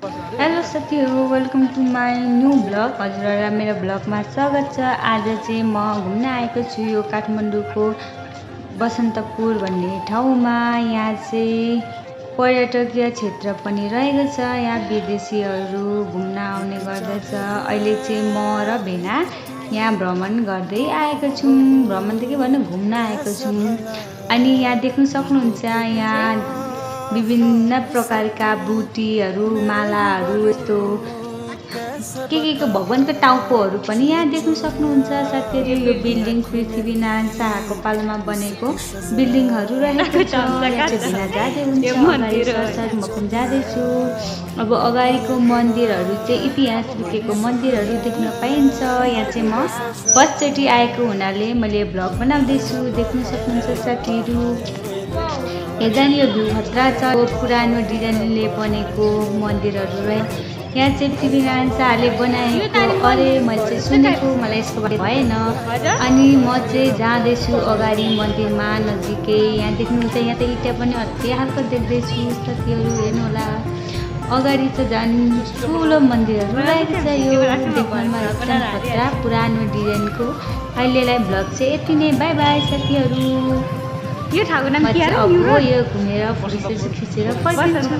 Hello साथीहरू, welcome to my new blog. हजुरहरूलाई मेरो ब्लगमा स्वागत छ। आज चाहिँ म घुम्न आएको छु यो काठमाडौँको बसन्तपुर भन्ने ठाउँमा। यहाँ चाहिँ पर्यटकीय क्षेत्र पनि रहेको छ। यहाँ विदेशीहरू घुम्न आउने गर्दछ। अहिले चाहिँ म र भेना यहाँ भ्रमण गर्दै आएको छौँ। भ्रमण त के भन्नु, घुम्न आएको छौँ। अनि यहाँ देख्न सक्नुहुन्छ, यहाँ विभिन्न प्रकारका बुटीहरू, मालाहरू, यस्तो के भगवानको टाउकोहरू पनि यहाँ देख्न सक्नुहुन्छ साथीहरू। यो बिल्डिङ पृथ्वीनारायण शाहको पालोमा बनेको बिल्डिङहरू रहेको छ। यहाँ चाहिँ भेना जाँदै हुन्छ, अगाडि सरसार म पनि जाँदैछु। अब अगाडिको मन्दिरहरू चाहिँ इतिहास लुकेको मन्दिरहरू देख्न पाइन्छ। यहाँ चाहिँ म फर्स्टचोटि आएको हुनाले मैले भ्लग बनाउँदैछु, देख्न सक्नुहुन्छ साथीहरू। हेर्दा नि यो भ्यू खतरा छ। पुरानो डिजाइनले बनेको मन्दिरहरू रहे। यहाँ चाहिँ पृथ्वीनारायण शाहले बनाएको। अरे मैले चाहिँ सुनेको, मलाई यसको बारे भएन। अनि म चाहिँ जाँदैछु अगाडि मन्दिरमा नजिकै। यहाँ देख्नुहुन्छ, यहाँ त इँटा पनि हत्ते खालको देख्दैछु साथीहरू, हेर्नुहोला। अगाडि त झन् ठुलो मन्दिरहरू रहेको छ। यो देख्नमा एकदम खतरा पुरानो डिजाइनको। अहिलेलाई भ्लग चाहिँ यति नै। बाई बाई साथीहरू। यो ठाउँको नाम के हो? अब यो घुमेर फोटो खिचेर फर्किन्छु।